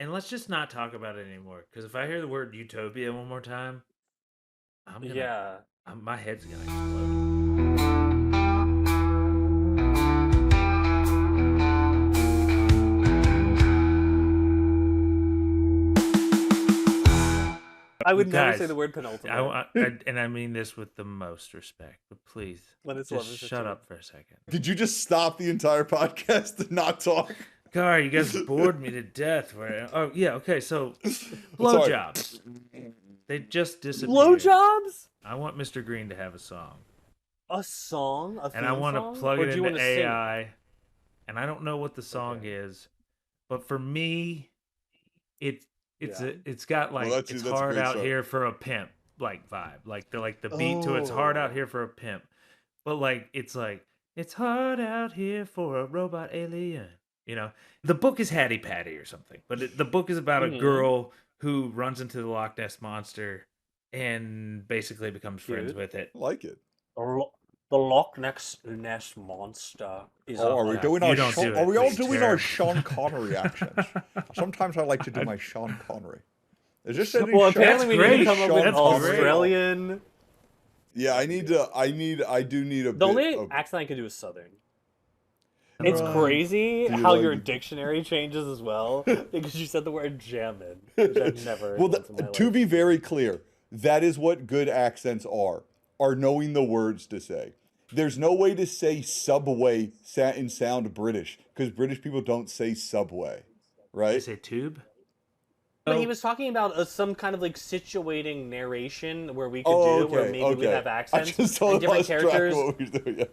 And let's just not talk about it anymore. Because if I hear the word utopia one more time, I'm gonna, Yeah. my head's gonna explode. I would never say Guys, the word penultimate. and I mean this with the most respect, but please, When it's just 11:15. shut up for a second. Did you just stop the entire podcast to not talk? God, you guys bored me to death. Oh yeah, okay. So, Sorry. blowjobs. They just disappeared. Blowjobs? I want Mr. Green to have a song, A song? A theme and I want song? to plug Or it do you into want to sing it? AI. And I don't know what the song is, but for me, it's Yeah. it's got like that's it's a hard great out start. here for a pimp like vibe. Like the beat to it's hard out Oh. here for a pimp. But like it's hard out here for a robot alien. You know, the book is Hattie Patty or something, but the book is about a girl who runs into the Loch Ness monster and basically becomes friends with it. I like it. The Loch Ness monster is Oh, are we doing You our don't do are it. we all It's doing our terrible. Sean Connery accents? Sometimes I like to do my Sean Connery. Is this any Well, Sean- apparently we need to great. come up with That's Australian. Yeah, I do need a The bit only of... accent I can do is Southern. It's crazy do you how like your it? dictionary changes as well because you said the word jammin', which I've never heard Well, once in my to life. be very clear, that is what good accents are knowing the words to say. There's no way to say subway and sound British, because British people don't say subway, They right? say tube. But he was talking about some kind of like situating narration where we could Oh, where okay, maybe okay. we'd have I accents just and different lost track of characters. what we were doing. Yeah.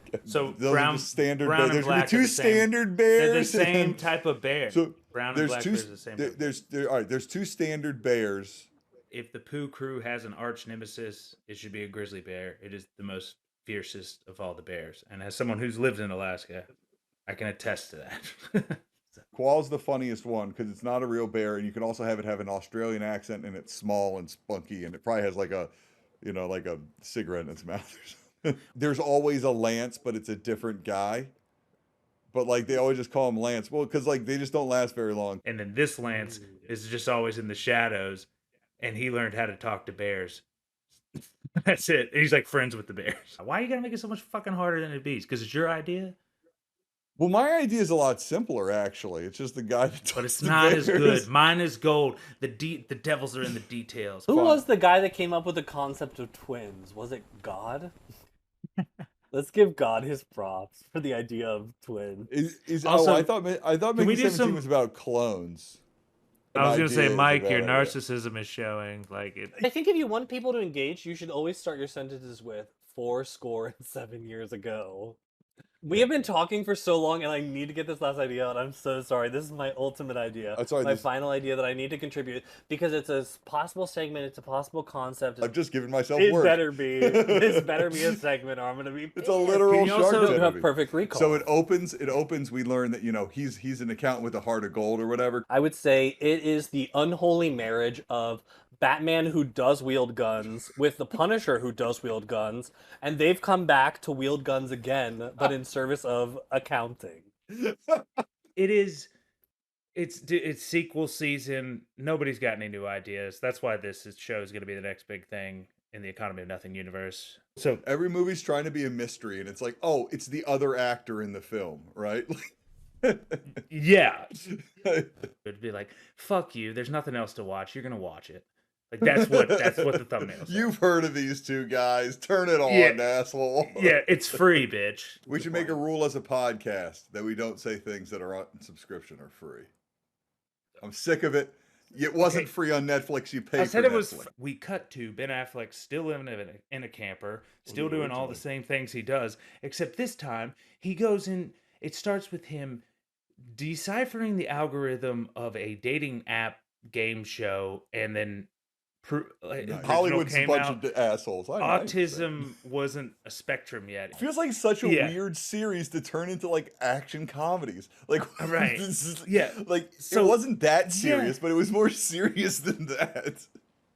Okay. So Those are just standard brown bears. and There's gonna be black are two the same. standard They're the bears. same type of bear. So brown and there's black two. bears are the same. type of bear. All right. There's two standard bears. If the Pooh crew has an arch nemesis, it should be a grizzly bear. It is the most fiercest of all the bears. And as someone who's lived in Alaska, I can attest to that. Qual's the funniest one because it's not a real bear, and you can also have it have an Australian accent, and it's small and spunky, and it probably has like a, like a cigarette in its mouth or something. There's always a Lance, but it's a different guy. But like they always just call him Lance. Well, because like they just don't last very long. And then this Lance is just always in the shadows, and he learned how to talk to bears. That's it. He's like friends with the bears. Why are you gonna make it so much fucking harder than it be? Because it's your idea? Well, my idea is a lot simpler, actually. It's just the guy that talks But it's to not as bears. good. Mine is gold. The devils are in the details. Who was the guy that came up with the concept of twins? Was it God? Let's give God his props for the idea of twins. Also, I thought we Mickey do 17 was about clones. I was gonna say, Idea is Mike, a your bad idea. narcissism is showing. Like it. I think if you want people to engage, you should always start your sentences with 7 years ago. We have been talking for so long, and I need to get this last idea out. I'm so sorry. This is my ultimate idea. My final idea that I need to contribute because it's a possible segment. It's a possible concept. I've just given myself It work. better be. This better be a segment, or I'm gonna be. It's a literal Shark Tank have movie. perfect recall. So it opens. We learn that he's an accountant with a heart of gold or whatever. I would say it is the unholy marriage of Batman, who does wield guns, with the Punisher, who does wield guns, and they've come back to wield guns again, but in service of accounting. It's sequel season. Nobody's got any new ideas. That's why this show is going to be the next big thing in the Economy of Nothing universe. So every movie's trying to be a mystery, and it's like, oh, it's the other actor in the film, right? Yeah. It'd be like, fuck you. There's nothing else to watch. You're gonna watch it. Like that's what the thumbnail says. You've heard of these two guys. Turn it on, asshole. Yeah, it's free, bitch. We should make a rule as a podcast that we don't say things that are on subscription or free. I'm sick of it. It wasn't free on Netflix. You paid. I said for it was. Netflix. We cut to Ben Affleck still living in a camper, still doing all the same things he does, except this time he goes in. It starts with him deciphering the algorithm of a dating app game show, and then Hollywood's a bunch of assholes. Autism wasn't a spectrum yet. It feels like such a weird series to turn into like action comedies. Like right, like it wasn't that serious, but it was more serious than that.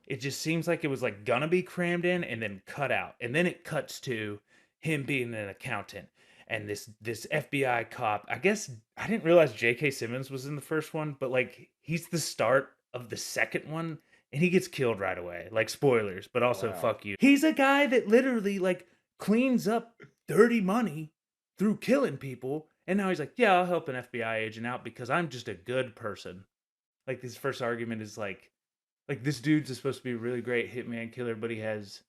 It just seems like it was like gonna be crammed in and then cut out, and then it cuts to him being an accountant. and this FBI cop. I guess I didn't realize J.K. Simmons was in the first one, but like he's the start of the second one, and he gets killed right away. Like spoilers, but also Wow. fuck you. He's a guy that literally like cleans up dirty money through killing people, and now he's like, yeah, I'll help an FBI agent out because I'm just a good person. Like his first argument is like this dude's supposed to be a really great hitman killer, but he has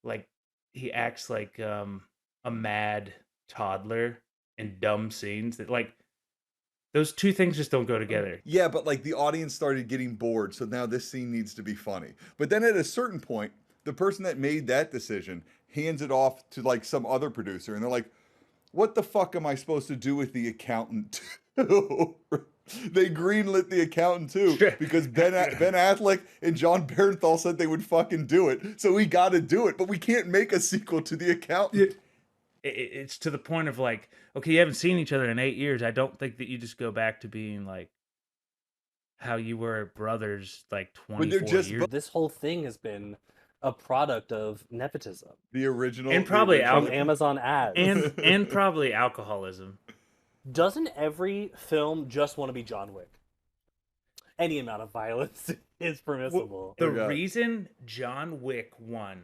like he acts like a mad toddler in dumb scenes that like those two things just don't go together. Yeah, but like the audience started getting bored, so now this scene needs to be funny. But then at a certain point, the person that made that decision hands it off to like some other producer, and they're like, "What the fuck am I supposed to do with the accountant too?" They greenlit the accountant too because Ben Affleck and John Barenthal said they would fucking do it, so we got to do it. But we can't make a sequel to the accountant. It's to the point of like, okay, you haven't seen each other in 8 years. I don't think that you just go back to being like how you were brothers like 24 years. This whole thing has been a product of nepotism. The original and probably from Amazon ads and probably alcoholism. Doesn't every film just want to be John Wick? Any amount of violence is permissible. The reason John Wick 1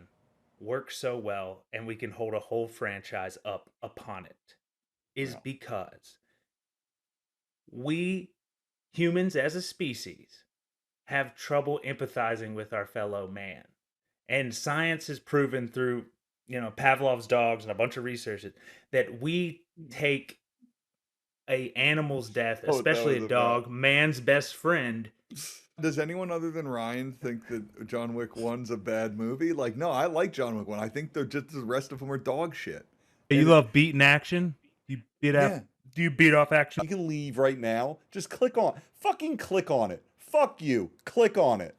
works so well and we can hold a whole franchise up upon it is because we humans as a species have trouble empathizing with our fellow man. And science has proven through, Pavlov's dogs and a bunch of research that we take a animal's death, especially a dog, man's best friend. Does anyone other than Ryan think that John Wick 1's a bad movie? Like, no, I like John Wick 1. I think they're just the rest of them are dog shit. You love beating action? You beat off? Do you beat off action? You can leave right now. Just fucking click on it. Fuck you. Click on it.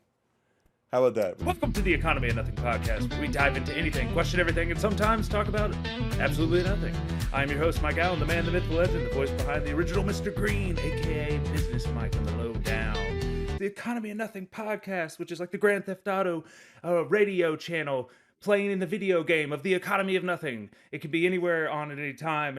How about that? Welcome to the Economy of Nothing podcast, where we dive into anything, question everything, and sometimes talk about absolutely nothing. I'm your host, Mike Allen, the man, the myth, the legend, the voice behind the original Mr. Green, aka Business Mike on the Lowdown. The Economy of Nothing podcast, which is like the Grand Theft Auto radio channel playing in the video game of the Economy of Nothing. It can be anywhere on at any time.